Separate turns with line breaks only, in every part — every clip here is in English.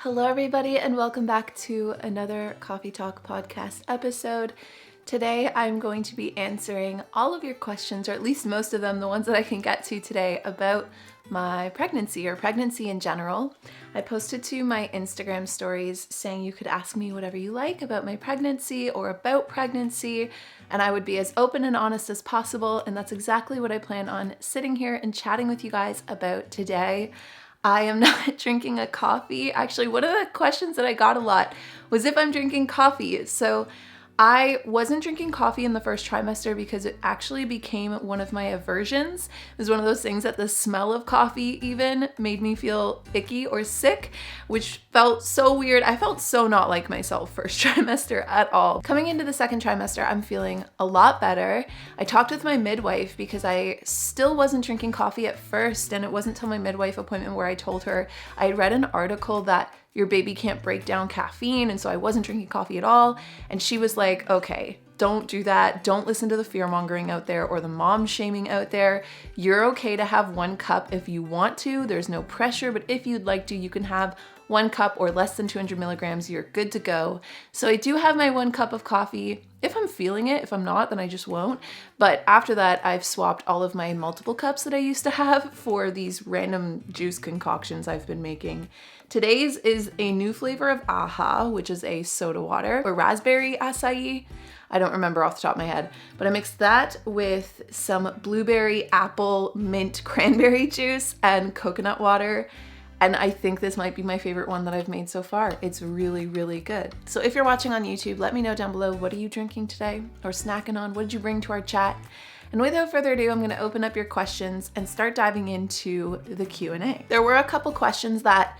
Hello everybody and welcome back to another Coffee Talk podcast episode. Today I'm going to be answering all of your questions, or at least most of them, the ones that I can get to today, about my pregnancy or pregnancy in general. I posted to my Instagram stories saying you could ask me whatever you like about my pregnancy or about pregnancy, and I would be as open and honest as possible, and that's exactly what I plan on sitting here and chatting with you guys about today. I am not drinking a coffee. Actually, one of the questions that I got a lot was if I'm drinking coffee. So I wasn't drinking coffee in the first trimester because it actually became one of my aversions. It was one of those things that the smell of coffee even made me feel icky or sick, which felt so weird. I felt so not like myself first trimester at all. Coming into the second trimester, I'm feeling a lot better. I talked with my midwife because I still wasn't drinking coffee at first, and it wasn't till my midwife appointment where I told her I had read an article that your baby can't break down caffeine, and so I wasn't drinking coffee at all. And she was like, okay, don't do that. Don't listen to the fear mongering out there or the mom shaming out there. You're okay to have 1 cup if you want to. There's no pressure, but if you'd like to, you can have 1 cup or less than 200 milligrams. You're good to go. So I do have my 1 cup of coffee if I'm feeling it. If I'm not, then I just won't. But after that, I've swapped all of my multiple cups that I used to have for these random juice concoctions I've been making. Today's is a new flavor of AHA, which is a soda water, or raspberry acai. I don't remember off the top of my head, but I mixed that with some blueberry, apple, mint, cranberry juice and coconut water. And I think this might be my favorite one that I've made so far. It's really, really good. So if you're watching on YouTube, let me know down below, what are you drinking today or snacking on? What did you bring to our chat? And without further ado, I'm gonna open up your questions and start diving into the Q&A. There were a couple questions that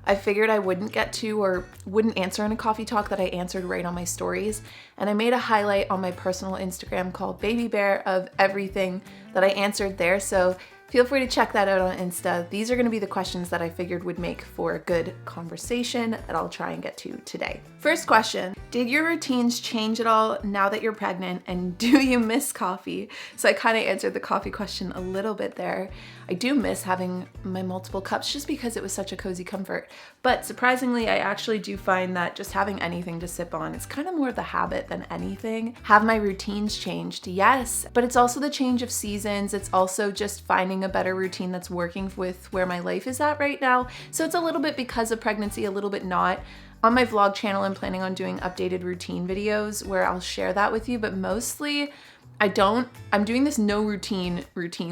I figured I wouldn't get to or wouldn't answer in a coffee talk that I answered right on my stories. And I made a highlight on my personal Instagram called Baby Bear of everything that I answered there. So feel free to check that out on Insta. These are gonna be the questions that I figured would make for a good conversation that I'll try and get to today. First question, did your routines change at all now that you're pregnant, and do you miss coffee? So I kind of answered the coffee question a little bit there. I do miss having my multiple cups just because it was such a cozy comfort. But surprisingly, I actually do find that just having anything to sip on, it's kind of more of the habit than anything. Have my routines changed? Yes, but it's also the change of seasons. It's also just finding a better routine that's working with where my life is at right now. So it's a little bit because of pregnancy, a little bit not. On my vlog channel, I'm planning on doing updated routine videos where I'll share that with you, but mostly I'm doing this no routine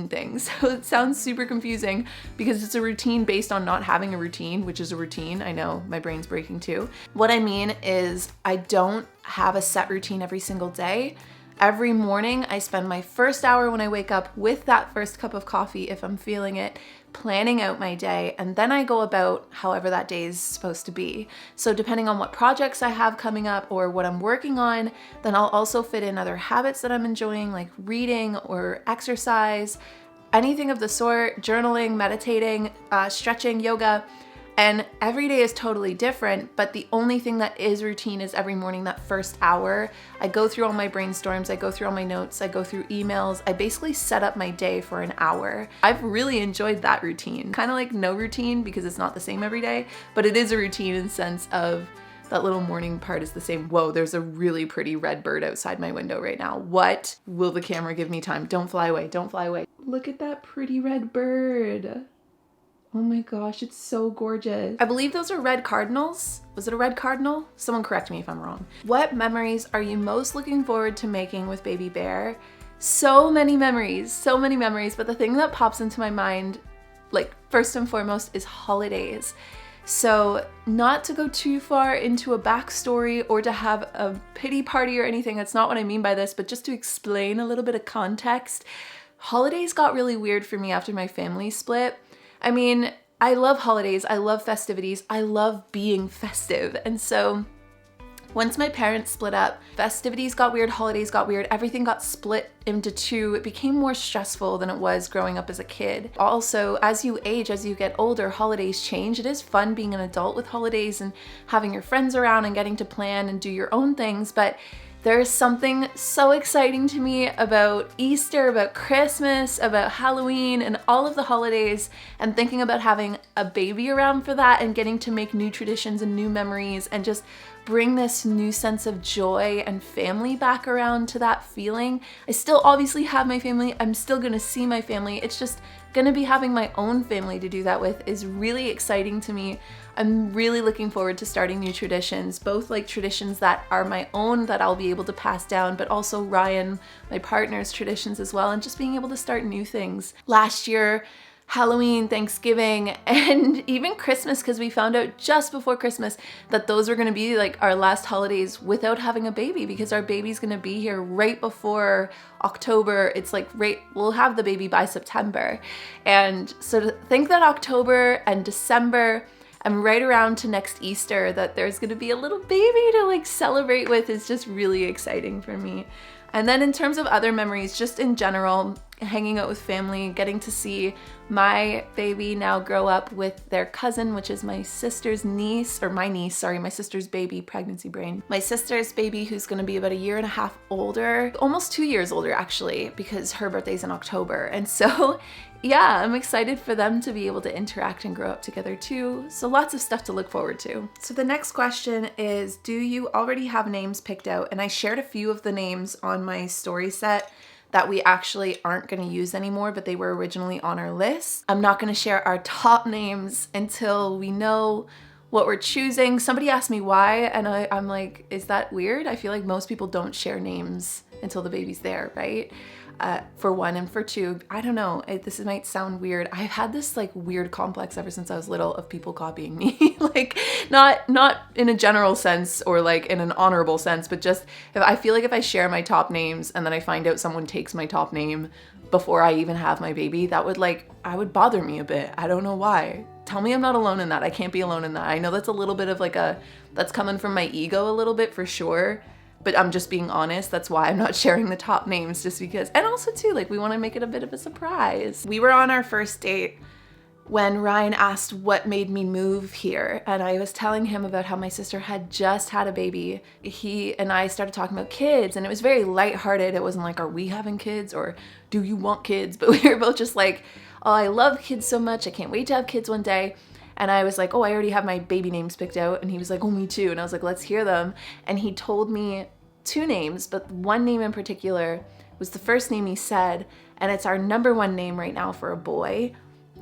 thing. So it sounds super confusing because it's a routine based on not having a routine, which is a routine. I know, my brain's breaking too. What I mean is I don't have a set routine every single day. Every morning, I spend my first hour when I wake up with that first cup of coffee, if I'm feeling it, planning out my day, and then I go about however that day is supposed to be. So depending on what projects I have coming up or what I'm working on, then I'll also fit in other habits that I'm enjoying, like reading or exercise, anything of the sort, journaling, meditating, stretching, yoga. And every day is totally different, but the only thing that is routine is every morning, that first hour. I go through all my brainstorms, I go through all my notes, I go through emails. I basically set up my day for an hour. I've really enjoyed that routine. Kind of like no routine because it's not the same every day, but it is a routine in the sense of that little morning part is the same. Whoa, there's a really pretty red bird outside my window right now. What? Will the camera give me time? Don't fly away, don't fly away. Look at that pretty red bird. Oh my gosh, it's so gorgeous. I believe those are red cardinals. Was it a red cardinal? Someone correct me if I'm wrong. What memories are you most looking forward to making with Baby Bear? So many memories, but the thing that pops into my mind, like first and foremost, is holidays. So not to go too far into a backstory or to have a pity party or anything, that's not what I mean by this, but just to explain a little bit of context, holidays got really weird for me after my family split. I mean, I love holidays, I love festivities, I love being festive. And so once my parents split up, festivities got weird, holidays got weird, everything got split into two. It became more stressful than it was growing up as a kid. Also, as you age, as you get older, holidays change. It is fun being an adult with holidays and having your friends around and getting to plan and do your own things, but There's something so exciting to me about Easter, about Christmas, about Halloween, and all of the holidays, and thinking about having a baby around for that and getting to make new traditions and new memories and just bring this new sense of joy and family back around to that feeling. I still obviously have my family. I'm still gonna see my family. It's just gonna be having my own family to do that with is really exciting to me. I'm really looking forward to starting new traditions, both like traditions that are my own that I'll be able to pass down, but also Ryan, my partner's traditions as well, and just being able to start new things. Last year, Halloween, Thanksgiving, and even Christmas, because we found out just before Christmas that those were gonna be like our last holidays without having a baby, because our baby's gonna be here right before October. It's like we'll have the baby by September. And so to think that October and December and right around to next Easter that there's gonna be a little baby to like celebrate with is just really exciting for me. And then in terms of other memories, just in general, hanging out with family, getting to see my baby now grow up with their cousin, which is my sister's niece, or my sister's baby, pregnancy brain. My sister's baby, who's gonna be about 1.5 years older, almost 2 years older actually, because her birthday's in October. And so yeah, I'm excited for them to be able to interact and grow up together too. So lots of stuff to look forward to. So the next question is, do you already have names picked out? And I shared a few of the names on my story set that we actually aren't going to use anymore, but they were originally on our list. I'm not going to share our top names until we know what we're choosing. Somebody asked me why, and I'm like, is that weird? I feel like most people don't share names until the baby's there, right? For one, and for two, I don't know, this might sound weird. I've had this like weird complex ever since I was little of people copying me. Like not in a general sense or like in an honorable sense, but just if I feel like if I share my top names and then I find out someone takes my top name before I even have my baby, that would bother me a bit. I don't know why. Tell me I'm not alone in that. I can't be alone in that. I know that's a little bit of like that's coming from my ego a little bit for sure. But I'm just being honest, that's why I'm not sharing the top names, just because, and also too, like we want to make it a bit of a surprise. We were on our first date when Ryan asked what made me move here, and I was telling him about how my sister had just had a baby. He and I started talking about kids, and it was very lighthearted. It wasn't like, are we having kids, or do you want kids? But we were both just like, oh, I love kids so much, I can't wait to have kids one day. And I was like, oh, I already have my baby names picked out. And he was like, oh, me too. And I was like, let's hear them. And he told me 2 names, but one name in particular was the first name he said, and it's our #1 name right now for a boy.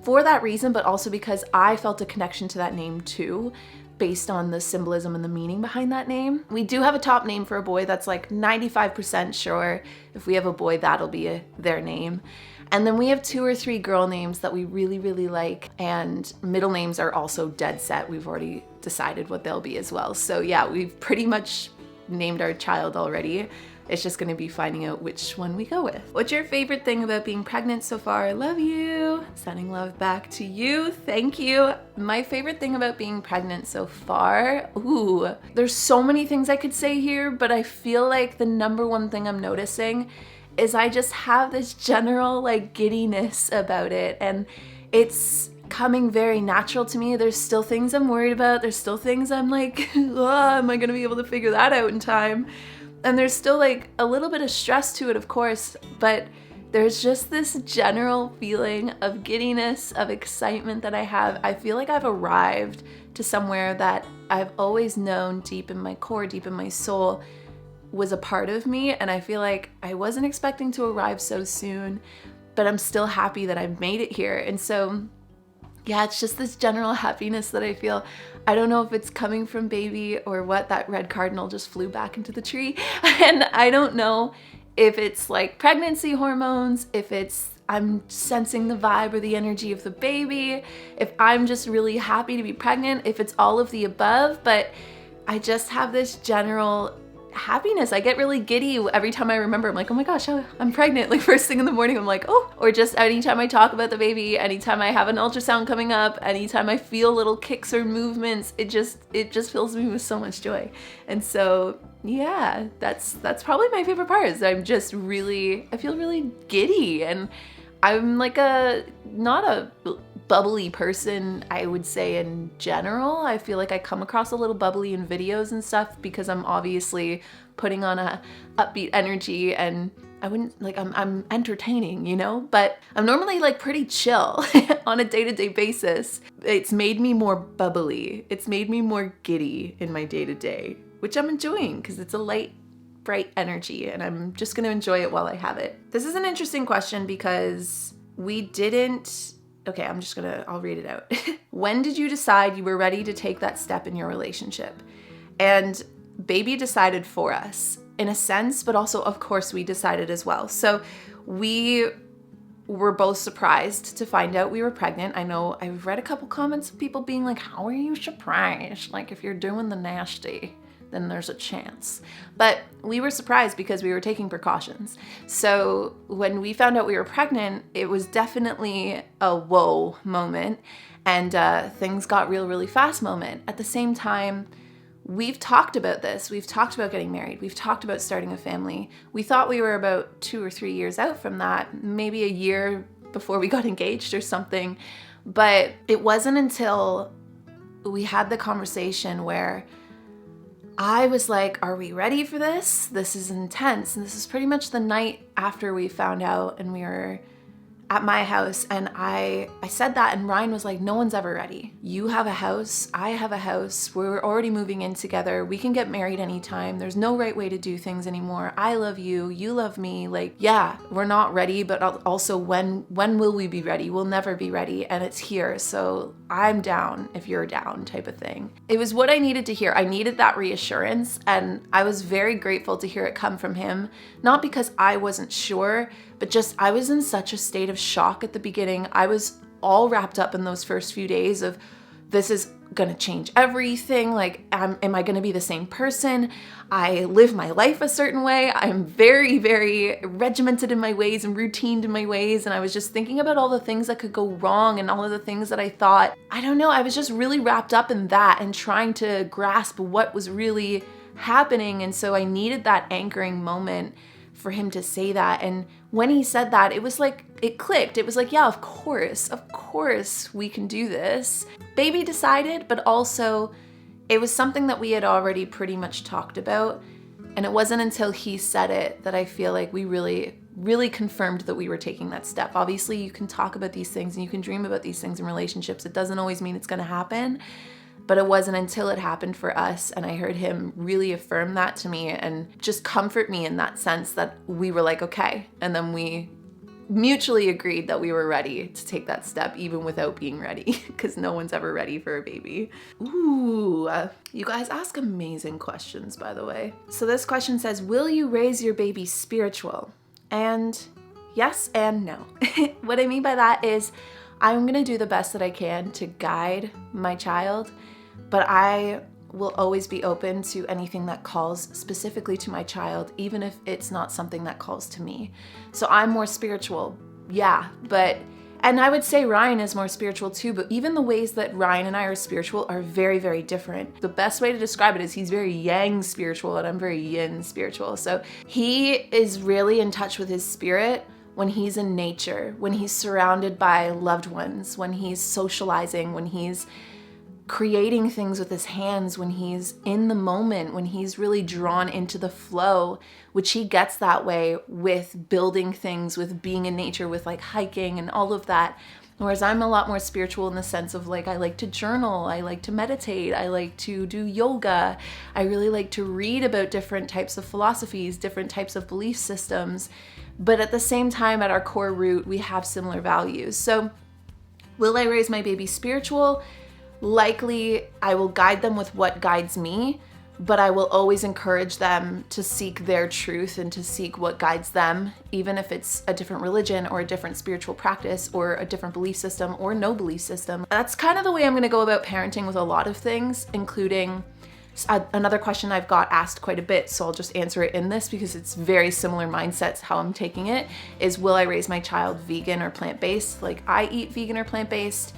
For that reason, but also because I felt a connection to that name too, based on the symbolism and the meaning behind that name. We do have a top name for a boy that's like 95% sure if we have a boy, that'll be their name. And then we have 2 or 3 girl names that we really, really like, and middle names are also dead set. We've already decided what they'll be as well. So yeah, we've pretty much named our child already. It's just gonna be finding out which one we go with. What's your favorite thing about being pregnant so far? I love you. Sending love back to you. Thank you. My favorite thing about being pregnant so far, there's so many things I could say here, but I feel like the #1 thing I'm noticing is I just have this general like giddiness about it, and it's coming very natural to me. There's still things I'm worried about. There's still things I'm like, am I gonna be able to figure that out in time? And there's still like a little bit of stress to it, of course, but there's just this general feeling of giddiness, of excitement that I have. I feel like I've arrived to somewhere that I've always known deep in my core, deep in my soul, was a part of me, and I feel like I wasn't expecting to arrive so soon, but I'm still happy that I've made it here. And so yeah, it's just this general happiness that I feel. I don't know if it's coming from baby or what. That red cardinal just flew back into the tree. And I don't know if it's like pregnancy hormones, if it's I'm sensing the vibe or the energy of the baby, if I'm just really happy to be pregnant, if it's all of the above, but I just have this general happiness. I get really giddy every time I remember. I'm like, oh my gosh, I'm pregnant. Like first thing in the morning, I'm like, oh, or just anytime I talk about the baby, anytime I have an ultrasound coming up, anytime I feel little kicks or movements, it just fills me with so much joy. And so yeah, that's probably my favorite part, is I feel really giddy, and I'm like not a bubbly person, I would say, in general. I feel like I come across a little bubbly in videos and stuff because I'm obviously putting on a upbeat energy, and I wouldn't, like, I'm entertaining, you know? But I'm normally like pretty chill on a day-to-day basis. It's made me more bubbly. It's made me more giddy in my day-to-day, which I'm enjoying because it's a light, bright energy, and I'm just gonna enjoy it while I have it. This is an interesting question because we didn't, okay, I'll read it out. When did you decide you were ready to take that step in your relationship? And baby decided for us in a sense, but also of course we decided as well. So we were both surprised to find out we were pregnant. I know I've read a couple comments of people being like, how are you surprised? Like, if you're doing the nasty, then there's a chance. But we were surprised because we were taking precautions. So when we found out we were pregnant, it was definitely a whoa moment, and things got real, really fast moment. At the same time, we've talked about this. We've talked about getting married. We've talked about starting a family. We thought we were about 2 or 3 years out from that, maybe a year before we got engaged or something. But it wasn't until we had the conversation where I was like, are we ready for this? This is intense. And this is pretty much the night after we found out, and we were at my house, and I said that, and Ryan was like, no one's ever ready. You have a house, I have a house, we're already moving in together, we can get married anytime, there's no right way to do things anymore, I love you, you love me, like, yeah, we're not ready, but also when will we be ready? We'll never be ready, and it's here, so I'm down if you're down, type of thing. It was what I needed to hear. I needed that reassurance, and I was very grateful to hear it come from him, not because I wasn't sure, but just I was in such a state of shock at the beginning. I was all wrapped up in those first few days of, this is gonna change everything. Like, am I gonna be the same person? I live my life a certain way. I'm very, very regimented in my ways and routined in my ways. And I was just thinking about all the things that could go wrong and all of the things that I thought, I don't know, I was just really wrapped up in that and trying to grasp what was really happening. And so I needed that anchoring moment for him to say that. And when he said that, it was like, it clicked. It was like, yeah, of course we can do this. Baby decided, but also it was something that we had already pretty much talked about. And it wasn't until he said it that I feel like we really, really confirmed that we were taking that step. Obviously, you can talk about these things and you can dream about these things in relationships. It doesn't always mean it's gonna happen. But it wasn't until it happened for us, and I heard him really affirm that to me and just comfort me in that sense that we were like, okay. And then we mutually agreed that we were ready to take that step even without being ready, because no one's ever ready for a baby. Ooh, you guys ask amazing questions, by the way. So this question says, will you raise your baby spiritual? And yes and no. What I mean by that is I'm gonna do the best that I can to guide my child, but I will always be open to anything that calls specifically to my child, even if it's not something that calls to me. So I'm more spiritual, yeah, and I would say Ryan is more spiritual too, but even the ways that Ryan and I are spiritual are very, very different. The best way to describe it is he's very yang spiritual and I'm very yin spiritual. So he is really in touch with his spirit when he's in nature, when he's surrounded by loved ones, when he's socializing, when he's creating things with his hands, when he's in the moment, when he's really drawn into the flow, which he gets that way with building things, with being in nature, with like hiking and all of that. Whereas I'm a lot more spiritual in the sense of like, I like to journal, I like to meditate, I like to do yoga, I really like to read about different types of philosophies, different types of belief systems. But at the same time, at our core root, we have similar values. So will I raise my baby spiritual? Likely, I will guide them with what guides me, but I will always encourage them to seek their truth and to seek what guides them, even if it's a different religion or a different spiritual practice or a different belief system or no belief system. That's kind of the way I'm gonna go about parenting with a lot of things, including another question I've got asked quite a bit, so I'll just answer it in this because it's very similar mindsets how I'm taking it, is will I raise my child vegan or plant-based? Like, I eat vegan or plant-based.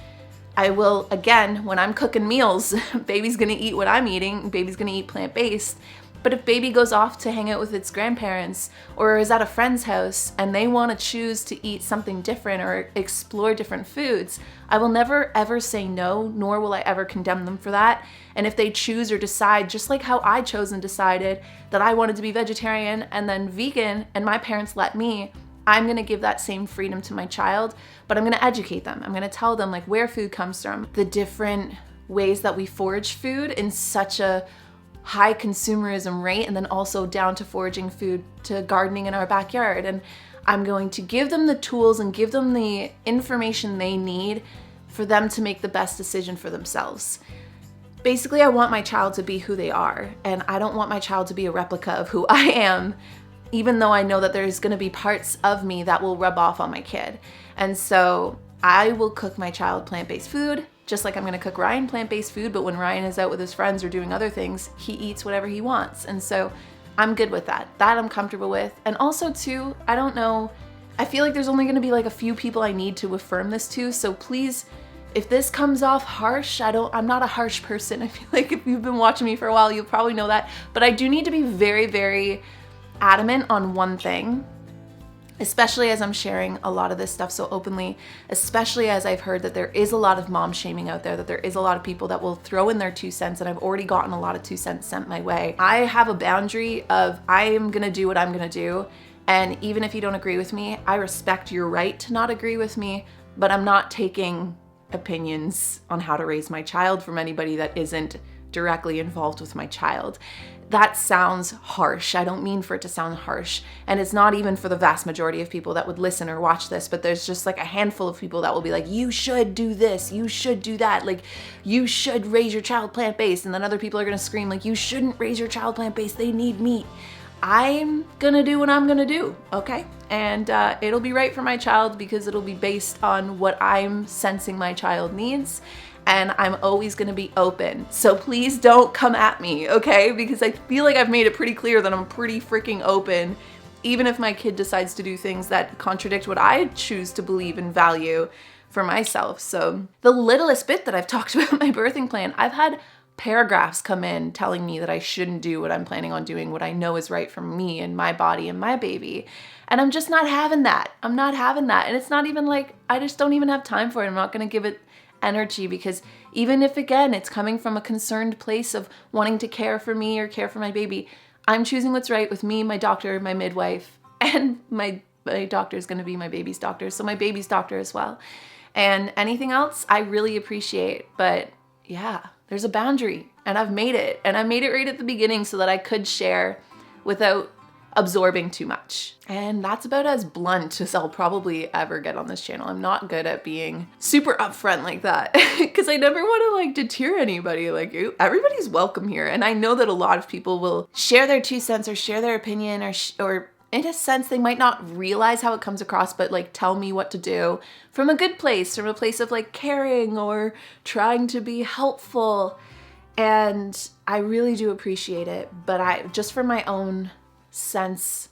I will, again, when I'm cooking meals, baby's gonna eat what I'm eating, baby's gonna eat plant-based. But if baby goes off to hang out with its grandparents or is at a friend's house and they want to choose to eat something different or explore different foods, I will never ever say no, nor will I ever condemn them for that. And if they choose or decide, just like how I chose and decided that I wanted to be vegetarian and then vegan and my parents let me, I'm gonna give that same freedom to my child, but I'm gonna educate them. I'm gonna tell them like where food comes from, the different ways that we forage food in such a high consumerism rate, and then also down to foraging food to gardening in our backyard. And I'm going to give them the tools and give them the information they need for them to make the best decision for themselves. Basically, I want my child to be who they are, and I don't want my child to be a replica of who I am, even though I know that there's gonna be parts of me that will rub off on my kid. And so I will cook my child plant-based food, just like I'm gonna cook Ryan plant-based food, but when Ryan is out with his friends or doing other things, he eats whatever he wants. And so I'm good with that. That I'm comfortable with. And also too, I don't know, I feel like there's only gonna be like a few people I need to affirm this to. So please, if this comes off harsh, I'm not a harsh person. I feel like if you've been watching me for a while, you'll probably know that. But I do need to be very, very adamant on one thing, especially as I'm sharing a lot of this stuff so openly, especially as I've heard that there is a lot of mom shaming out there, that there is a lot of people that will throw in their 2 cents, and I've already gotten a lot of 2 cents sent my way. I have a boundary of I am gonna do what I'm gonna do, and even if you don't agree with me, I respect your right to not agree with me, but I'm not taking opinions on how to raise my child from anybody that isn't directly involved with my child. That sounds harsh. I don't mean for it to sound harsh. And it's not even for the vast majority of people that would listen or watch this, but there's just like a handful of people that will be like, you should do this, you should do that, like you should raise your child plant-based. And then other people are gonna scream like, you shouldn't raise your child plant-based, they need meat. I'm gonna do what I'm gonna do, okay? And it'll be right for my child because it'll be based on what I'm sensing my child needs. And I'm always gonna be open. So please don't come at me, okay? Because I feel like I've made it pretty clear that I'm pretty freaking open, even if my kid decides to do things that contradict what I choose to believe and value for myself. So the littlest bit that I've talked about my birthing plan, I've had paragraphs come in telling me that I shouldn't do what I'm planning on doing, what I know is right for me and my body and my baby. And I'm just not having that. I'm not having that. And it's not even like, I just don't even have time for it. I'm not gonna give it energy, because even if again it's coming from a concerned place of wanting to care for me or care for my baby, I'm choosing what's right with me, my doctor, my midwife, and my doctor is going to be my baby's doctor, so my baby's doctor as well. And anything else I really appreciate, but yeah, there's a boundary and I've made it, and I made it right at the beginning so that I could share without absorbing too much. And that's about as blunt as I'll probably ever get on this channel. I'm not good at being super upfront like that because I never want to like deter anybody. Like everybody's welcome here. And I know that a lot of people will share their 2 cents or share their opinion or in a sense, they might not realize how it comes across, but like tell me what to do from a good place, from a place of like caring or trying to be helpful. And I really do appreciate it. But just for my own sense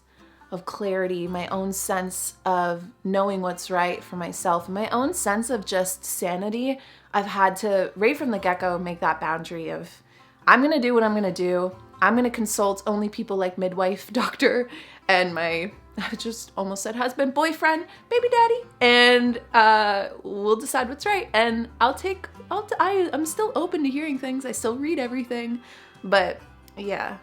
of clarity, my own sense of knowing what's right for myself, my own sense of just sanity, I've had to, right from the get-go, make that boundary of I'm gonna do what I'm gonna do. I'm gonna consult only people like midwife, doctor, and my, I just almost said husband, boyfriend, baby daddy, and we'll decide what's right. And I'm still open to hearing things. I still read everything, but yeah,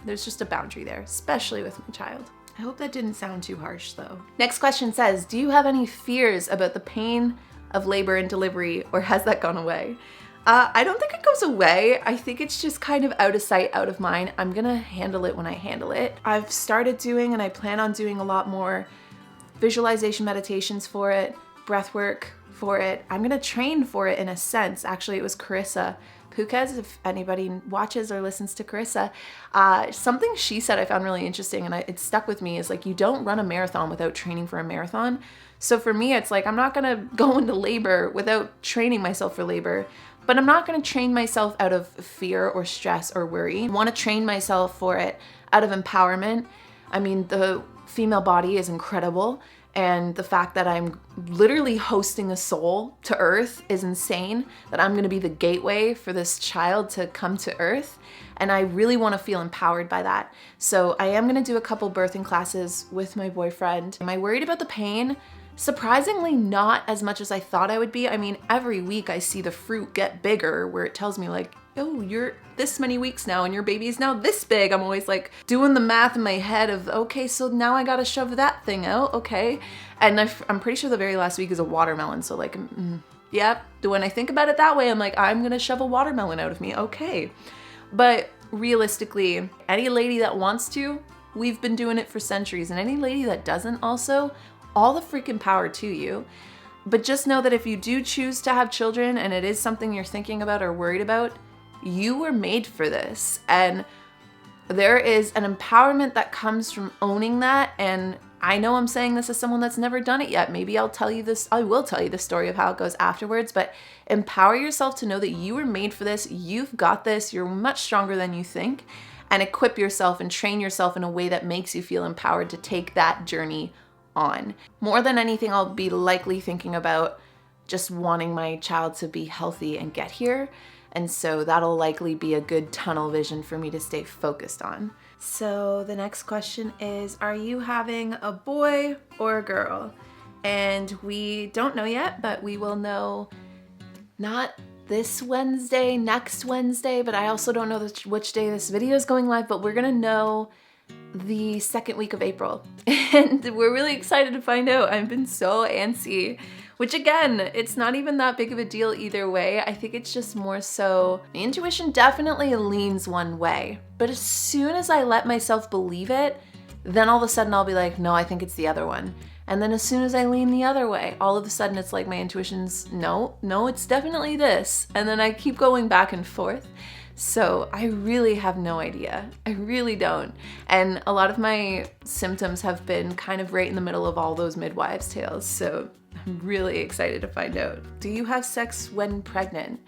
there's just a boundary there, especially with my child. I hope that didn't sound too harsh though. Next question says, do you have any fears about the pain of labor and delivery, or has that gone away? I don't think it goes away. I think it's just kind of out of sight, out of mind. I'm gonna handle it when I handle it. I've started doing, and I plan on doing a lot more visualization meditations for it, breath work for it. I'm gonna train for it in a sense. Actually, it was Carissa Koze, if anybody watches or listens to Carissa, something she said I found really interesting, and it stuck with me, is like, you don't run a marathon without training for a marathon. So for me, it's like, I'm not gonna go into labor without training myself for labor, but I'm not gonna train myself out of fear or stress or worry. I wanna train myself for it out of empowerment. I mean, the female body is incredible, And the fact that I'm literally hosting a soul to earth is insane, that I'm gonna be the gateway for this child to come to earth. And I really wanna feel empowered by that. So I am gonna do a couple birthing classes with my boyfriend. Am I worried about the pain? Surprisingly, not as much as I thought I would be. I mean, every week I see the fruit get bigger where it tells me like, oh, you're this many weeks now and your baby is now this big. I'm always like doing the math in my head of, okay, so now I gotta shove that thing out, okay. And I'm pretty sure the very last week is a watermelon. So like, yep, when I think about it that way, I'm like, I'm gonna shove a watermelon out of me, okay. But realistically, any lady that wants to, we've been doing it for centuries. And any lady that doesn't also, all the freaking power to you. But just know that if you do choose to have children and it is something you're thinking about or worried about, you were made for this. And there is an empowerment that comes from owning that. And I know I'm saying this as someone that's never done it yet. Maybe I will tell you the story of how it goes afterwards, but empower yourself to know that you were made for this. You've got this. You're much stronger than you think. And equip yourself and train yourself in a way that makes you feel empowered to take that journey on. More than anything, I'll be likely thinking about just wanting my child to be healthy and get here. And so that'll likely be a good tunnel vision for me to stay focused on. So the next question is, are you having a boy or a girl? And we don't know yet, but we will know not this Wednesday, next Wednesday, but I also don't know which day this video is going live, but we're gonna know the second week of April. And we're really excited to find out. I've been so antsy, which again, it's not even that big of a deal either way. I think it's just more so, the intuition definitely leans one way, but as soon as I let myself believe it, then all of a sudden I'll be like, no, I think it's the other one. And then as soon as I lean the other way, all of a sudden it's like my intuition's, no, it's definitely this. And then I keep going back and forth. So I really have no idea. I really don't. And a lot of my symptoms have been kind of right in the middle of all those midwives' tales. So I'm really excited to find out. Do you have sex when pregnant?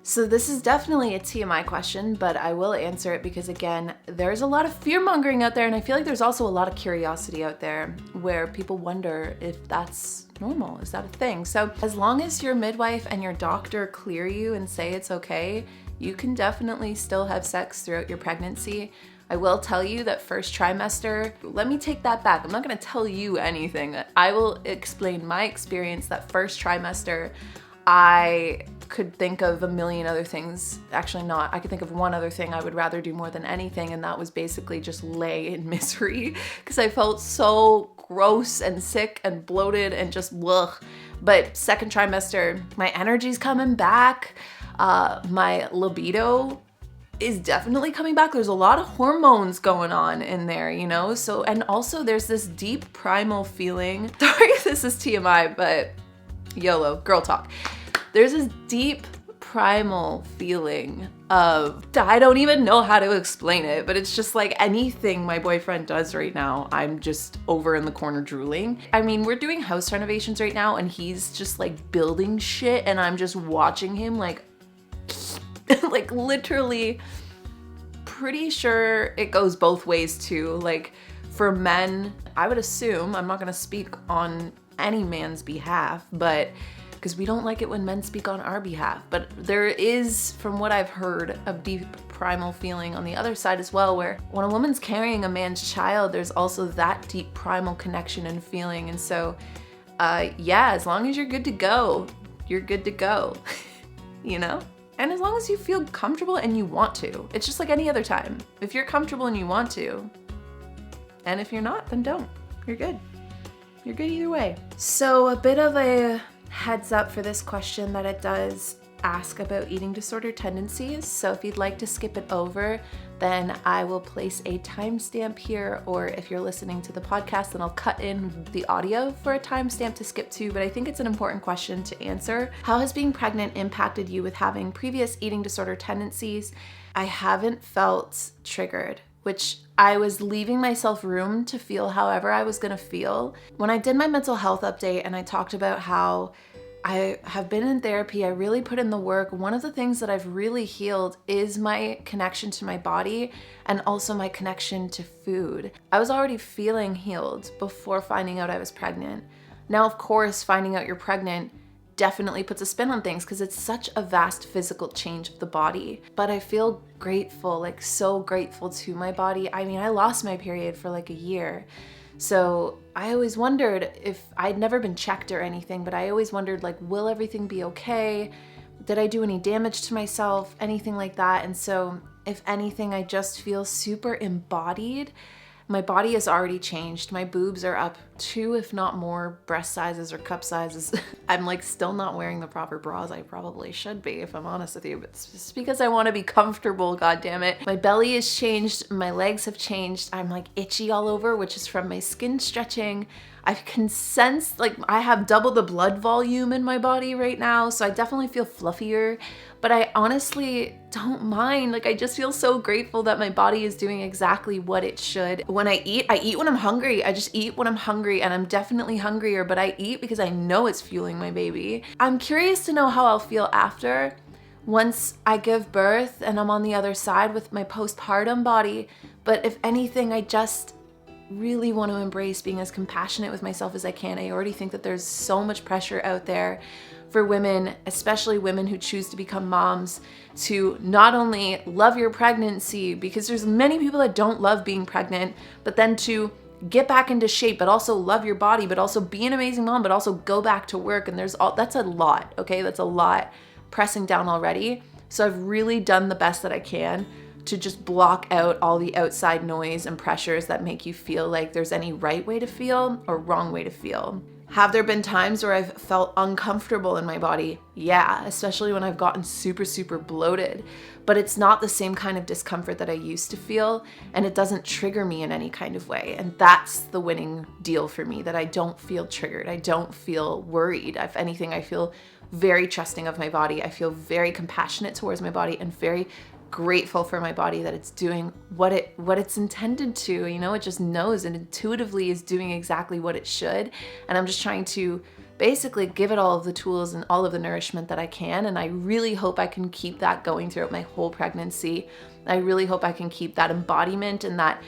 So this is definitely a TMI question, but I will answer it because again, there's a lot of fear mongering out there. And I feel like there's also a lot of curiosity out there where people wonder if that's normal. Is that a thing? So as long as your midwife and your doctor clear you and say it's okay, you can definitely still have sex throughout your pregnancy. I will tell you that first trimester, let me take that back. I'm not gonna tell you anything. I will explain my experience that first trimester. I could think of a million other things. Actually not, I could think of one other thing I would rather do more than anything, and that was basically just lay in misery because I felt so gross and sick and bloated and just ugh. But second trimester, my energy's coming back. My libido is definitely coming back. There's a lot of hormones going on in there, you know? So, and also there's this deep primal feeling. Sorry if this is TMI, but YOLO, girl talk. There's this deep primal feeling of, I don't even know how to explain it, but it's just like anything my boyfriend does right now, I'm just over in the corner drooling. I mean, we're doing house renovations right now and he's just like building shit and I'm just watching him like like literally, pretty sure it goes both ways too. Like for men, I would assume, I'm not gonna speak on any man's behalf, but because we don't like it when men speak on our behalf, but there is, from what I've heard, a deep primal feeling on the other side as well, where when a woman's carrying a man's child, there's also that deep primal connection and feeling. And so, yeah, as long as you're good to go, you're good to go, you know? And as long as you feel comfortable and you want to, it's just like any other time. If you're comfortable and you want to, and if you're not, then don't. You're good. You're good either way. So a bit of a heads up for this question that it does ask about eating disorder tendencies. So if you'd like to skip it over, then I will place a timestamp here, or if you're listening to the podcast, then I'll cut in the audio for a timestamp to skip to, but I think it's an important question to answer. How has being pregnant impacted you with having previous eating disorder tendencies? I haven't felt triggered, which I was leaving myself room to feel however I was gonna feel. When I did my mental health update and I talked about how I have been in therapy. I really put in the work. One of the things that I've really healed is my connection to my body and also my connection to food. I was already feeling healed before finding out I was pregnant. Now, of course, finding out you're pregnant definitely puts a spin on things because it's such a vast physical change of the body. But I feel grateful, like so grateful to my body. I mean, I lost my period for like a year. So I always wondered if I'd never been checked or anything, but I always wondered, like, will everything be okay? Did I do any damage to myself? Anything like that. And so if anything, I just feel super embodied. My body has already changed. My boobs are up 2, if not more, breast sizes or cup sizes. I'm like still not wearing the proper bras. I probably should be, if I'm honest with you, but it's just because I want to be comfortable, god damn it. My belly has changed, my legs have changed. I'm like itchy all over, which is from my skin stretching. I can sense like I have double the blood volume in my body right now, so I definitely feel fluffier, but I honestly don't mind. Like I just feel so grateful that my body is doing exactly what it should. When I eat when I'm hungry. I just eat when I'm hungry, and I'm definitely hungrier, but I eat because I know it's fueling my baby. I'm curious to know how I'll feel after, once I give birth and I'm on the other side with my postpartum body. But if anything, I just really want to embrace being as compassionate with myself as I can. I already think that there's so much pressure out there for women, especially women who choose to become moms, to not only love your pregnancy, because there's many people that don't love being pregnant, but then to get back into shape, but also love your body, but also be an amazing mom, but also go back to work. And that's a lot, okay? That's a lot pressing down already. So I've really done the best that I can to just block out all the outside noise and pressures that make you feel like there's any right way to feel or wrong way to feel. Have there been times where I've felt uncomfortable in my body? Yeah, especially when I've gotten super, super bloated. But it's not the same kind of discomfort that I used to feel, and it doesn't trigger me in any kind of way. And that's the winning deal for me, that I don't feel triggered. I don't feel worried. If anything, I feel very trusting of my body. I feel very compassionate towards my body and very grateful for my body that it's doing what it's intended to. You know, it just knows and intuitively is doing exactly what it should. And I'm just trying to basically give it all of the tools and all of the nourishment that I can. And I really hope I can keep that going throughout my whole pregnancy. I really hope I can keep that embodiment and that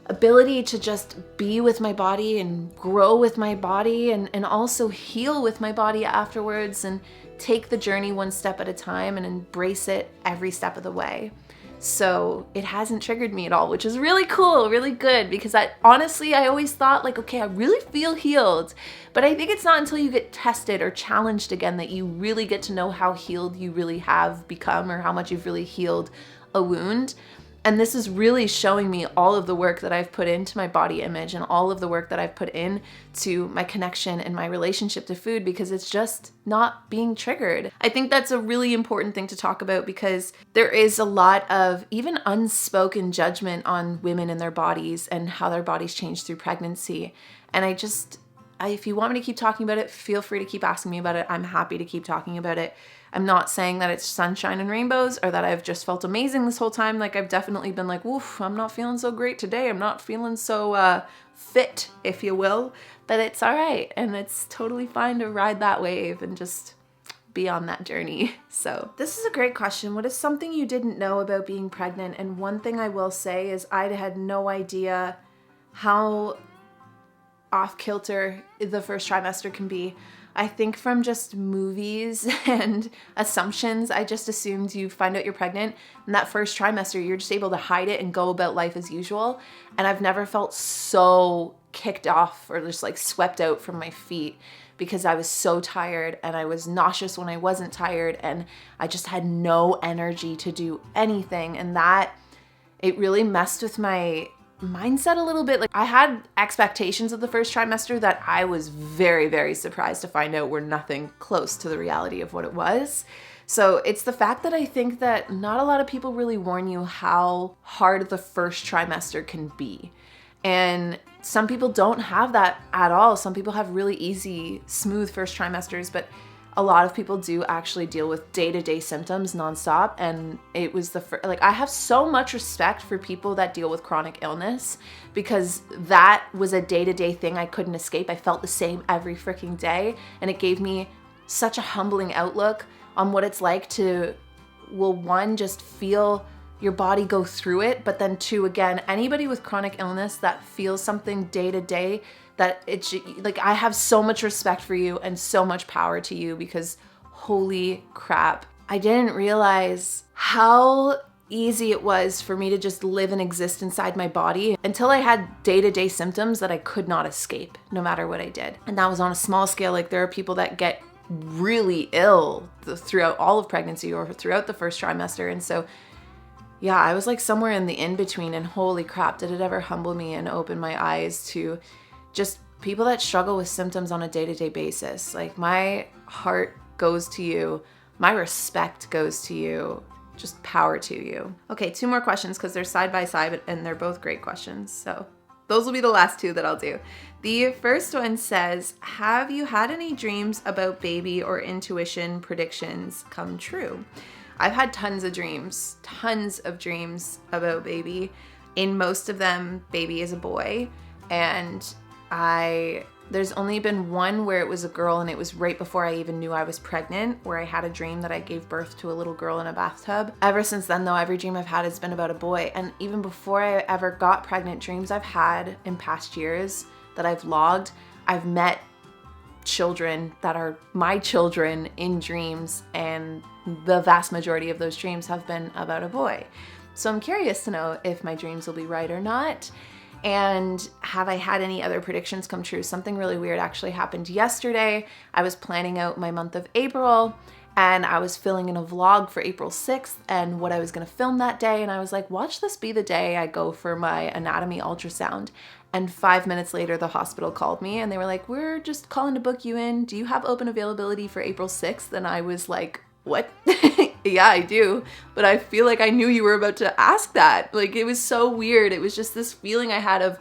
ability to just be with my body and grow with my body and also heal with my body afterwards and take the journey one step at a time and embrace it every step of the way. So it hasn't triggered me at all, which is really cool, really good, because I always thought like, okay, I really feel healed. But I think it's not until you get tested or challenged again that you really get to know how healed you really have become or how much you've really healed a wound. And this is really showing me all of the work that I've put into my body image and all of the work that I've put into my connection and my relationship to food, because it's just not being triggered. I think that's a really important thing to talk about, because there is a lot of even unspoken judgment on women and their bodies and how their bodies change through pregnancy. And if you want me to keep talking about it, feel free to keep asking me about it. I'm happy to keep talking about it. I'm not saying that it's sunshine and rainbows or that I've just felt amazing this whole time. Like I've definitely been like, woof, I'm not feeling so great today. I'm not feeling so fit, if you will, but it's all right. And it's totally fine to ride that wave and just be on that journey. So this is a great question. What is something you didn't know about being pregnant? And one thing I will say is I had no idea how off kilter the first trimester can be. I think from just movies and assumptions, I just assumed you find out you're pregnant and that first trimester, you're just able to hide it and go about life as usual. And I've never felt so kicked off or just like swept out from my feet, because I was so tired and I was nauseous when I wasn't tired and I just had no energy to do anything. And that, it really messed with my mindset a little bit. Like I had expectations of the first trimester that I was very, very surprised to find out were nothing close to the reality of what it was. So it's the fact that I think that not a lot of people really warn you how hard the first trimester can be. And some people don't have that at all. Some people have really easy, smooth first trimesters, but a lot of people do actually deal with day-to-day symptoms nonstop. And it was I have so much respect for people that deal with chronic illness, because that was a day-to-day thing I couldn't escape. I felt the same every freaking day, and it gave me such a humbling outlook on what it's like to, well, one, just feel your body go through it, but then two, again, anybody with chronic illness that feels something day to day, that it's like, I have so much respect for you and so much power to you, because holy crap, I didn't realize how easy it was for me to just live and exist inside my body until I had day-to-day symptoms that I could not escape no matter what I did. And that was on a small scale. Like, there are people that get really ill throughout all of pregnancy or throughout the first trimester. And so yeah, I was like somewhere in the in-between, and holy crap, did it ever humble me and open my eyes to just people that struggle with symptoms on a day-to-day basis. Like, my heart goes to you. My respect goes to you. Just power to you. Okay, 2 more questions because they're side by side and they're both great questions. So those will be the last 2 that I'll do. The first one says, have you had any dreams about baby or intuition predictions come true? I've had tons of dreams about baby. In most of them, baby is a boy. And there's only been one where it was a girl, and it was right before I even knew I was pregnant, where I had a dream that I gave birth to a little girl in a bathtub. Ever since then, though, every dream I've had has been about a boy. And even before I ever got pregnant, dreams I've had in past years that I've logged, I've met children that are my children in dreams, and the vast majority of those dreams have been about a boy. So I'm curious to know if my dreams will be right or not. And have I had any other predictions come true? Something really weird actually happened yesterday. I was planning out my month of April, and I was filming in a vlog for April 6th and what I was gonna film that day. And I was like, watch this be the day I go for my anatomy ultrasound. And 5 minutes later, the hospital called me and they were like, we're just calling to book you in. Do you have open availability for April 6th? And I was like, what? Yeah, I do. But I feel like I knew you were about to ask that. Like, it was so weird. It was just this feeling I had a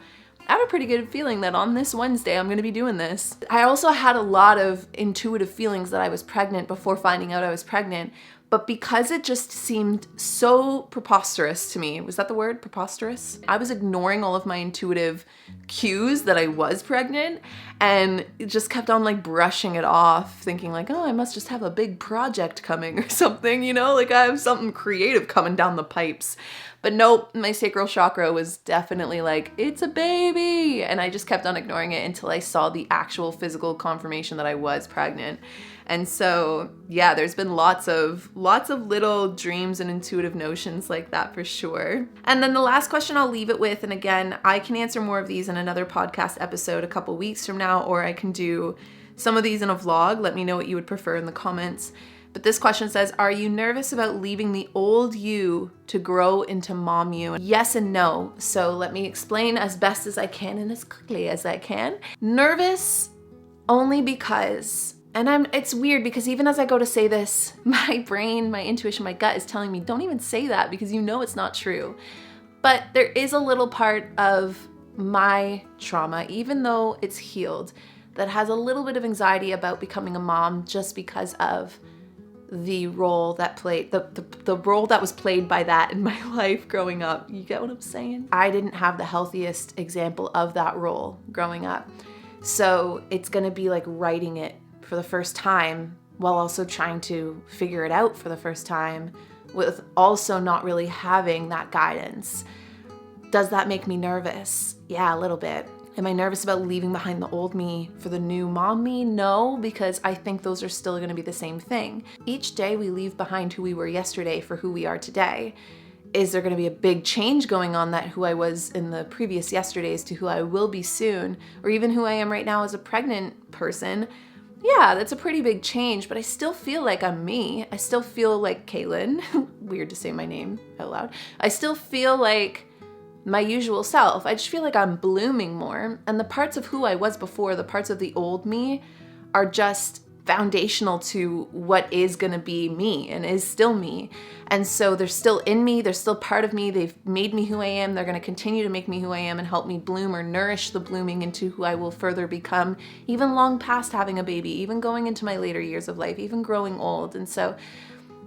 pretty good feeling that on this Wednesday, I'm going to be doing this. I also had a lot of intuitive feelings that I was pregnant before finding out I was pregnant. But because it just seemed so preposterous to me, was that the word, preposterous? I was ignoring all of my intuitive cues that I was pregnant, and it just kept on like brushing it off, thinking like, oh, I must just have a big project coming or something, you know, like I have something creative coming down the pipes. But nope, my sacral chakra was definitely like, it's a baby. And I just kept on ignoring it until I saw the actual physical confirmation that I was pregnant. And so, yeah, there's been lots of little dreams and intuitive notions like that for sure. And then the last question I'll leave it with, and again, I can answer more of these in another podcast episode a couple weeks from now, or I can do some of these in a vlog. Let me know what you would prefer in the comments. But this question says, are you nervous about leaving the old you to grow into mom you? Yes and no. So let me explain as best as I can and as quickly as I can. Nervous only because, and it's weird because even as I go to say this, my brain, my intuition, my gut is telling me, don't even say that because you know it's not true. But there is a little part of my trauma, even though it's healed, that has a little bit of anxiety about becoming a mom just because of the role that played, the role that was played by that in my life growing up. You get what I'm saying? I didn't have the healthiest example of that role growing up. So it's gonna be like writing it for the first time while also trying to figure it out for the first time with also not really having that guidance. Does that make me nervous? Yeah, a little bit. Am I nervous about leaving behind the old me for the new mom me? No, because I think those are still gonna be the same thing. Each day we leave behind who we were yesterday for who we are today. Is there gonna be a big change going on, that who I was in the previous yesterdays to who I will be soon, or even who I am right now as a pregnant person? Yeah, that's a pretty big change, but I still feel like I'm me. I still feel like Kalyn. Weird to say my name out loud. I still feel like my usual self. I just feel like I'm blooming more. And the parts of who I was before, the parts of the old me, are just foundational to what is gonna be me and is still me. And so they're still in me, they're still part of me, they've made me who I am, they're gonna continue to make me who I am and help me bloom or nourish the blooming into who I will further become, even long past having a baby, even going into my later years of life, even growing old. And so,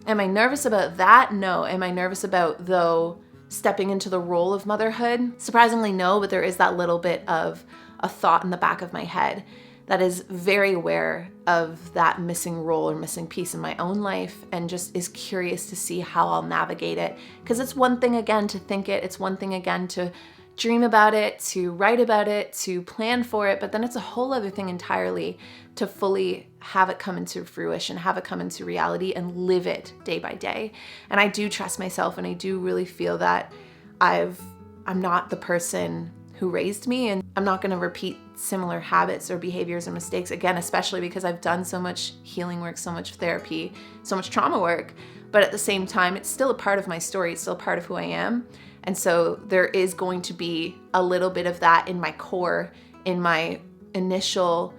am I nervous about that? No. Am I nervous about, though, stepping into the role of motherhood? Surprisingly, no, but there is that little bit of a thought in the back of my head that is very aware of that missing role or missing piece in my own life and just is curious to see how I'll navigate it. Because it's one thing again to think it, it's one thing again to dream about it, to write about it, to plan for it, but then it's a whole other thing entirely to fully have it come into fruition, have it come into reality and live it day by day. And I do trust myself, and I do really feel that I'm not the person who raised me, and I'm not going to repeat similar habits or behaviors or mistakes again, especially because I've done so much healing work, so much therapy, so much trauma work. But at the same time, it's still a part of my story. It's still a part of who I am. And so there is going to be a little bit of that in my core, in my initial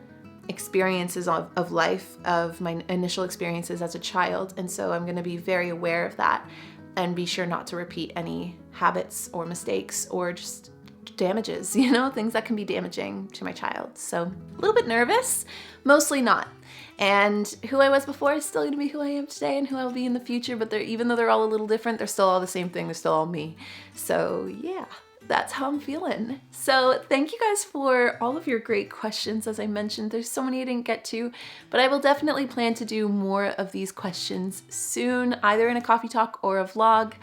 experiences of life, of my initial experiences as a child. And so I'm going to be very aware of that and be sure not to repeat any habits or mistakes or just damages, things that can be damaging to my child. So a little bit nervous, mostly not. And who I was before is still going to be who I am today and who I will be in the future, but even though they're all a little different, they're still all the same thing. They're still all me. So yeah, that's how I'm feeling. So thank you guys for all of your great questions. As I mentioned, there's so many I didn't get to, but I will definitely plan to do more of these questions soon, either in a coffee talk or a vlog.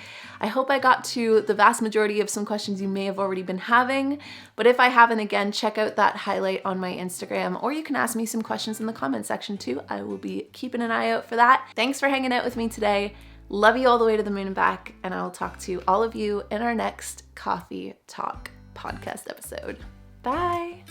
I hope I got to the vast majority of some questions you may have already been having, but if I haven't, again, check out that highlight on my Instagram, or you can ask me some questions in the comment section too. I will be keeping an eye out for that. Thanks for hanging out with me today. Love you all the way to the moon and back, and I will talk to all of you in our next Coffee Talk podcast episode. Bye.